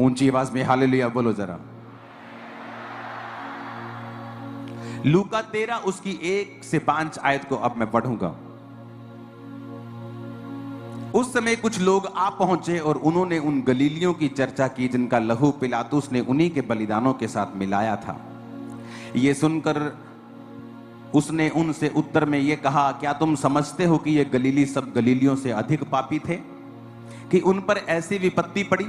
ऊंची आवाज में हालेलुया बोलो जरा। लूका 13 उसकी 1 से 5 आयत को अब मैं पढ़ूंगा। उस समय कुछ लोग आ पहुंचे और उन्होंने उन गलीलियों की चर्चा की जिनका लहू पिलातुस ने उन्हीं के बलिदानों के साथ मिलाया था। ये सुनकर उसने उनसे उत्तर में ये कहा, क्या तुम समझते हो कि ये गलीली सब गलीलियों से अधिक पापी थे कि उन पर ऐसी विपत्ति पड़ी?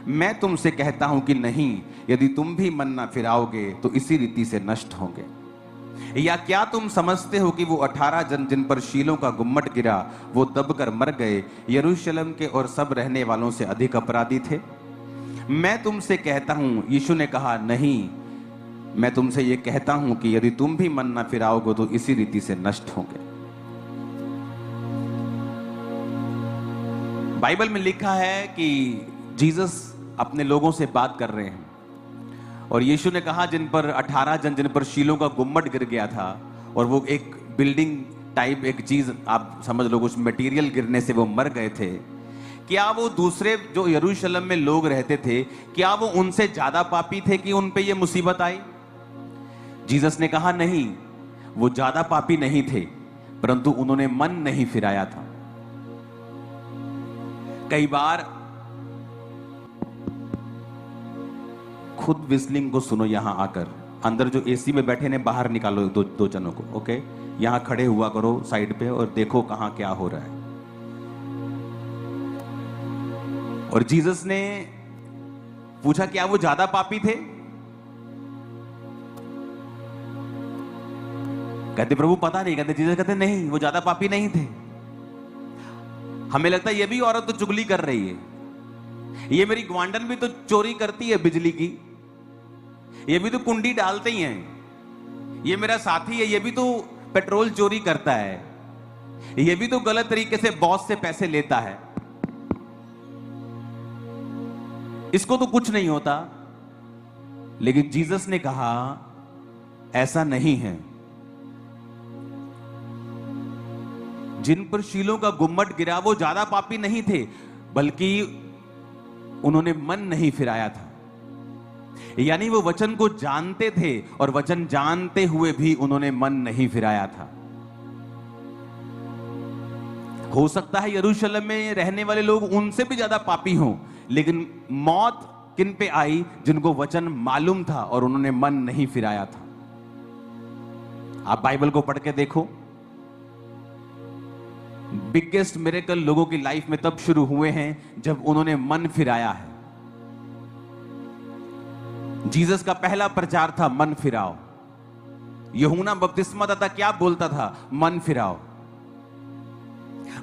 मैं तुमसे कहता हूं कि नहीं, यदि तुम भी मन न फिराओगे तो इसी रीति से नष्ट होंगे। या क्या तुम समझते हो कि वो 18 जन जिन पर शीलों का गुम्मट गिरा वो दबकर मर गए, यरूशलेम के और सब रहने वालों से अधिक अपराधी थे? मैं तुमसे कहता हूं, यीशु ने कहा, नहीं, मैं तुमसे ये कहता हूं कि यदि तुम भी मन न फिराओगे तो इसी रीति से नष्ट होंगे। बाइबल में लिखा है कि जीसस अपने लोगों से बात कर रहे हैं और यीशु ने कहा जिन पर 18 जन जिन पर शीलों का गुम्मट गिर गया था और वो एक बिल्डिंग टाइप एक चीज आप समझ लो, उस मटेरियल गिरने से वो मर गए थे। क्या वो दूसरे जो यरूशलेम में लोग रहते थे, क्या वो उनसे ज्यादा पापी थे कि उन पे ये मुसीबत आई? जीसस ने कहा नहीं, वो ज्यादा पापी नहीं थे, परंतु उन्होंने मन नहीं फिराया था। कई बार खुद विस्लिंग को सुनो यहां आकर, अंदर जो एसी में बैठे ने बाहर निकालो दो जनों को, ओके? यहां खड़े हुआ करो साइड पे और देखो कहां क्या हो रहा है। और जीसस ने पूछा क्या वो ज्यादा पापी थे? कहते प्रभु पता नहीं। कहते जीसस कहते नहीं, वो ज्यादा पापी नहीं थे। हमें लगता है ये भी औरत तो चुगली कर रही है, ये मेरी ग्वांडन भी तो चोरी करती है बिजली की, ये भी तो कुंडी डालते ही हैं, ये मेरा साथी है, ये भी तो पेट्रोल चोरी करता है, ये भी तो गलत तरीके से बॉस से पैसे लेता है, इसको तो कुछ नहीं होता। लेकिन जीसस ने कहा ऐसा नहीं है। जिन पर शीलों का गुम्मट गिरा वो ज्यादा पापी नहीं थे, बल्कि उन्होंने मन नहीं फिराया था। यानी वो वचन को जानते थे और वचन जानते हुए भी उन्होंने मन नहीं फिराया था। हो सकता है यरूशलेम में रहने वाले लोग उनसे भी ज्यादा पापी हों, लेकिन मौत किन पे आई? जिनको वचन मालूम था और उन्होंने मन नहीं फिराया था। आप बाइबल को पढ़ के देखो, बिगेस्ट मिरेकल लोगों की लाइफ में तब शुरू हुए हैं जब उन्होंने मन फिराया है। जीसस का पहला प्रचार था मन फिराओ। यूहन्ना बपतिस्मादाता क्या बोलता था? मन फिराओ।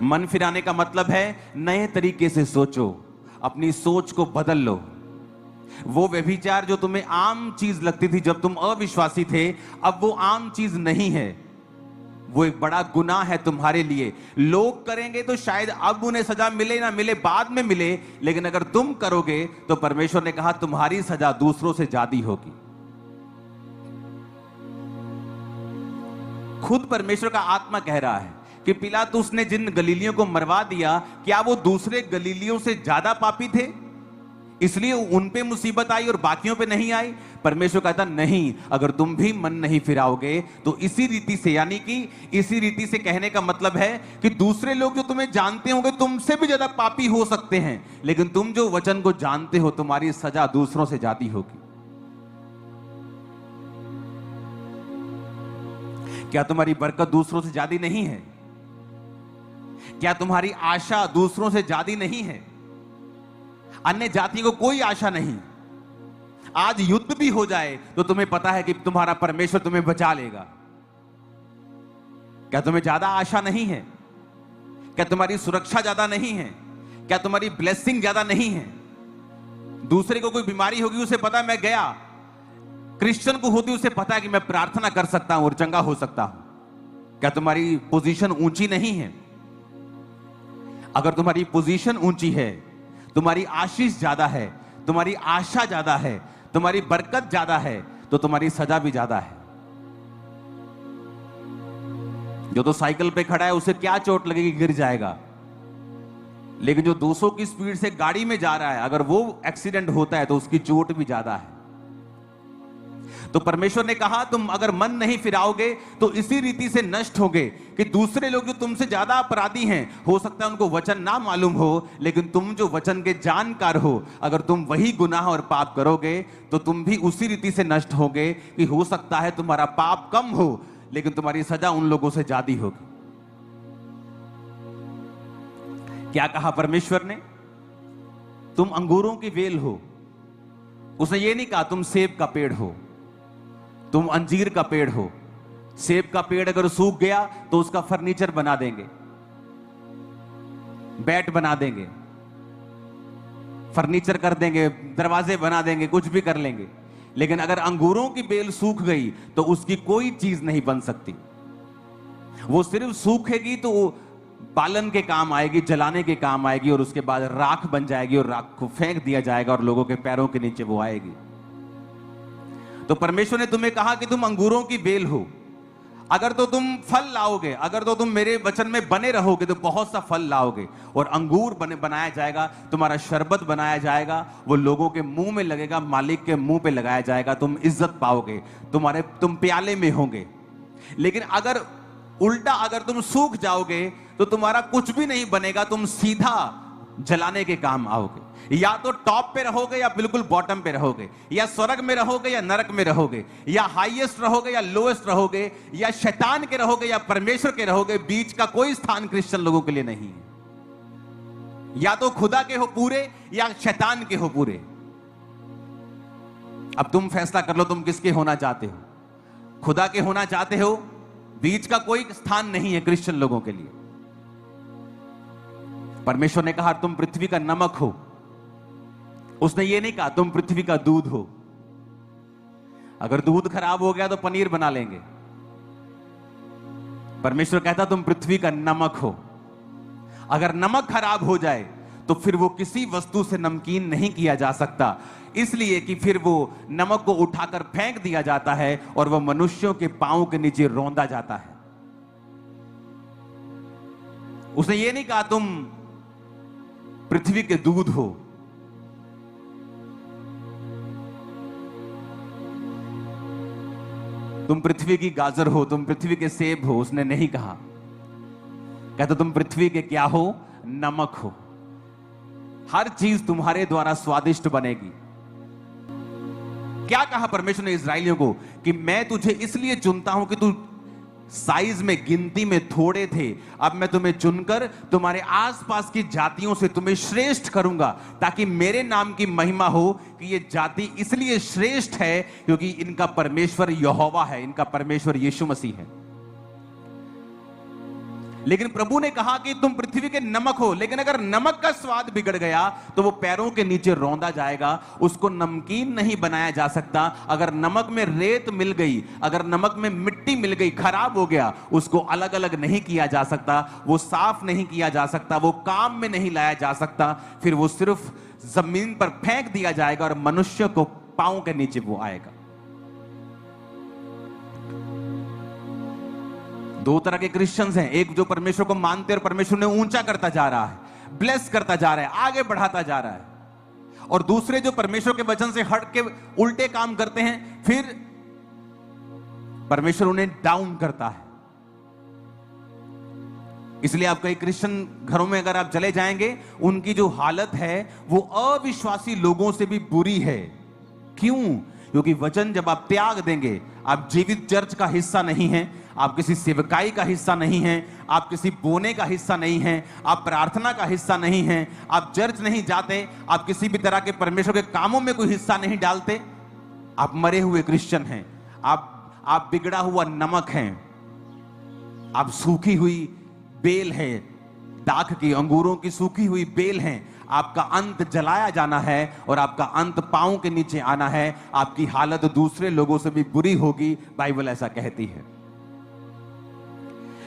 मन फिराने का मतलब है नए तरीके से सोचो, अपनी सोच को बदल लो। वो व्यभिचार जो तुम्हें आम चीज लगती थी जब तुम अविश्वासी थे, अब वो आम चीज नहीं है, वो एक बड़ा गुनाह है तुम्हारे लिए। लोग करेंगे तो शायद अब उन्हें सजा मिले ना मिले, बाद में मिले, लेकिन अगर तुम करोगे तो परमेश्वर ने कहा तुम्हारी सजा दूसरों से ज्यादा होगी। खुद परमेश्वर का आत्मा कह रहा है कि पिलातुस ने जिन गलीलियों को मरवा दिया, क्या वो दूसरे गलीलियों से ज्यादा पापी थे इसलिए उन पे मुसीबत आई और बाकियों पे नहीं आई? परमेश्वर कहता नहीं, अगर तुम भी मन नहीं फिराओगे तो इसी रीति से, यानी कि इसी रीति से कहने का मतलब है कि दूसरे लोग जो तुम्हें जानते होंगे तुमसे भी ज्यादा पापी हो सकते हैं, लेकिन तुम जो वचन को जानते हो तुम्हारी सजा दूसरों से ज्यादा होगी। क्या तुम्हारी बरकत दूसरों से ज्यादा नहीं है? क्या तुम्हारी आशा दूसरों से ज्यादा नहीं है? अन्य जाति को कोई आशा नहीं। आज युद्ध भी हो जाए तो तुम्हें पता है कि तुम्हारा परमेश्वर तुम्हें बचा लेगा। क्या तुम्हें ज्यादा आशा नहीं है? क्या तुम्हारी सुरक्षा ज्यादा नहीं है? क्या तुम्हारी ब्लेसिंग ज्यादा नहीं है? दूसरे को कोई बीमारी होगी उसे पता है मैं गया, क्रिश्चियन को होती उसे पता है कि मैं प्रार्थना कर सकता हूं और चंगा हो सकता हूं। क्या तुम्हारी पोजीशन ऊंची नहीं है? अगर तुम्हारी पोजीशन ऊंची है, तुम्हारी आशीष ज्यादा है, तुम्हारी आशा ज्यादा है, तुम्हारी बरकत ज्यादा है, तो तुम्हारी सजा भी ज्यादा है। जो तो साइकिल पे खड़ा है उसे क्या चोट लगेगी? गिर जाएगा। लेकिन जो 200 की स्पीड से गाड़ी में जा रहा है, अगर वो एक्सीडेंट होता है तो उसकी चोट भी ज्यादा है। तो परमेश्वर ने कहा तुम अगर मन नहीं फिराओगे तो इसी रीति से नष्ट होगे कि दूसरे लोग जो तुमसे ज्यादा अपराधी हैं, हो सकता है उनको वचन ना मालूम हो, लेकिन तुम जो वचन के जानकार हो, अगर तुम वही गुनाह और पाप करोगे तो तुम भी उसी रीति से नष्ट होगे कि हो सकता है तुम्हारा पाप कम हो लेकिन तुम्हारी सजा उन लोगों से ज्यादा होगी। क्या कहा परमेश्वर ने? तुम अंगूरों की वेल हो। उसने ये नहीं कहा तुम सेब का पेड़ हो, तुम अंजीर का पेड़ हो। सेब का पेड़ अगर सूख गया तो उसका फर्नीचर बना देंगे, बैट बना देंगे, फर्नीचर कर देंगे, दरवाजे बना देंगे, कुछ भी कर लेंगे। लेकिन अगर अंगूरों की बेल सूख गई तो उसकी कोई चीज नहीं बन सकती। वो सिर्फ सूखेगी तो वो बालन के काम आएगी, जलाने के काम आएगी, और उसके बाद राख बन जाएगी और राख को फेंक दिया जाएगा और लोगों के पैरों के नीचे वो आएगी। तो परमेश्वर ने तुम्हें कहा कि तुम अंगूरों की बेल हो। अगर तो तुम फल लाओगे, अगर तो तुम मेरे वचन में बने रहोगे तो बहुत सा फल लाओगे, और अंगूर बनाया जाएगा, तुम्हारा शरबत बनाया जाएगा, वो लोगों के मुंह में लगेगा, मालिक के मुंह पे लगाया जाएगा, तुम इज्जत पाओगे, तुम प्याले में होंगे। लेकिन अगर उल्टा, अगर तुम सूख जाओगे तो तुम्हारा कुछ भी नहीं बनेगा, तुम सीधा जलाने के काम आओगे। या तो टॉप पे रहोगे या बिल्कुल बॉटम पे रहोगे, या स्वर्ग में रहोगे या नरक में रहोगे, या हाईएस्ट रहोगे या लोएस्ट रहोगे, या शैतान के रहोगे या परमेश्वर के रहोगे। बीच का कोई स्थान क्रिश्चियन लोगों के लिए नहीं है। या तो खुदा के हो पूरे या शैतान के हो पूरे। अब तुम फैसला कर लो तुम किसके होना चाहते हो। खुदा के होना चाहते हो, बीच का कोई स्थान नहीं है क्रिश्चियन लोगों के लिए। परमेश्वर ने कहा तुम पृथ्वी का नमक हो। उसने ये नहीं कहा तुम पृथ्वी का दूध हो। अगर दूध खराब हो गया तो पनीर बना लेंगे। परमेश्वर कहता तुम पृथ्वी का नमक हो। अगर नमक खराब हो जाए तो फिर वो किसी वस्तु से नमकीन नहीं किया जा सकता, इसलिए कि फिर वो नमक को उठाकर फेंक दिया जाता है और वह मनुष्यों के पांव के नीचे रौंदा जाता है। उसने ये नहीं कहा तुम पृथ्वी के दूध हो। तुम पृथ्वी की गाजर हो, तुम पृथ्वी के सेब हो। उसने नहीं कहा। कहता तुम पृथ्वी के क्या हो? नमक हो। हर चीज तुम्हारे द्वारा स्वादिष्ट बनेगी। क्या कहा परमेश्वर ने इस्राएलियों को कि मैं तुझे इसलिए चुनता हूं कि तू साइज में, गिनती में थोड़े थे, अब मैं तुम्हें चुनकर तुम्हारे आसपास की जातियों से तुम्हें श्रेष्ठ करूंगा, ताकि मेरे नाम की महिमा हो कि ये जाति इसलिए श्रेष्ठ है क्योंकि इनका परमेश्वर यहोवा है, इनका परमेश्वर यीशु मसीह है। लेकिन प्रभु ने कहा कि तुम पृथ्वी के नमक हो। लेकिन अगर नमक का स्वाद बिगड़ गया तो वो पैरों के नीचे रौंदा जाएगा, उसको नमकीन नहीं बनाया जा सकता। अगर नमक में रेत मिल गई, अगर नमक में मिट्टी मिल गई, खराब हो गया, उसको अलग अलग नहीं किया जा सकता, वो साफ नहीं किया जा सकता, वो काम में नहीं लाया जा सकता। फिर वो सिर्फ जमीन पर फेंक दिया जाएगा और मनुष्य को पांव के नीचे वो आएगा। दो तरह के क्रिश्चियंस हैं, एक जो परमेश्वर को मानते हैं और परमेश्वर ने ऊंचा करता जा रहा है, ब्लेस करता जा रहा है, आगे बढ़ाता जा रहा है, और दूसरे जो परमेश्वर के वचन से हट के उल्टे काम करते हैं, फिर परमेश्वर उन्हें डाउन करता है। इसलिए आप कई क्रिश्चियन घरों में अगर आप चले जाएंगे, उनकी जो हालत है वो अविश्वासी लोगों से भी बुरी है। क्यों? क्योंकि वचन जब आप त्याग देंगे, आप जीवित चर्च का हिस्सा नहीं हैं, आप किसी सेवकाई का हिस्सा नहीं हैं, आप किसी बोने का हिस्सा नहीं हैं, आप प्रार्थना का हिस्सा नहीं हैं, आप चर्च नहीं जाते, आप किसी भी तरह के परमेश्वर के कामों में कोई हिस्सा नहीं डालते, आप मरे हुए क्रिश्चियन हैं, आप बिगड़ा हुआ नमक हैं, आप सूखी हुई बेल है, दाख की, अंगूरों की सूखी हुई बेल हैं। आपका अंत जलाया जाना है और आपका अंत पांव के नीचे आना है। आपकी हालत दूसरे लोगों से भी बुरी होगी, बाइबल ऐसा कहती है।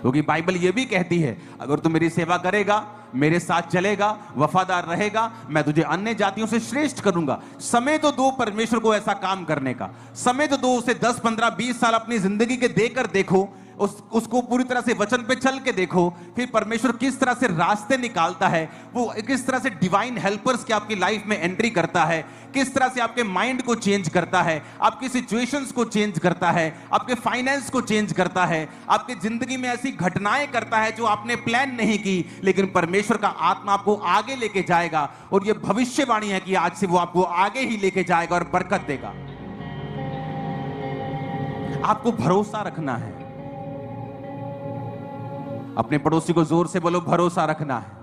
क्योंकि बाइबल यह भी कहती है अगर तू मेरी सेवा करेगा, मेरे साथ चलेगा, वफादार रहेगा, मैं तुझे अन्य जातियों से श्रेष्ठ करूंगा। समय तो दो परमेश्वर को ऐसा काम करने का, समय तो दो, उसे 10, 15, 20 साल अपनी जिंदगी के देकर देखो, उसको पूरी तरह से वचन पे चल के देखो, फिर परमेश्वर किस तरह से रास्ते निकालता है, वो किस तरह से डिवाइन हेल्पर्स की आपकी लाइफ में एंट्री करता है, किस तरह से आपके माइंड को चेंज करता है, आपकी सिचुएशंस को चेंज करता है, आपके फाइनेंस को चेंज करता है, आपकी जिंदगी में ऐसी घटनाएं करता है जो आपने प्लान नहीं की, लेकिन परमेश्वर का आत्मा आपको आगे लेके जाएगा। और ये भविष्यवाणी है कि आज से वो आपको आगे ही लेके जाएगा और बरकत देगा। आपको भरोसा रखना है। अपने पड़ोसी को जोर से बोलो, भरोसा रखना है।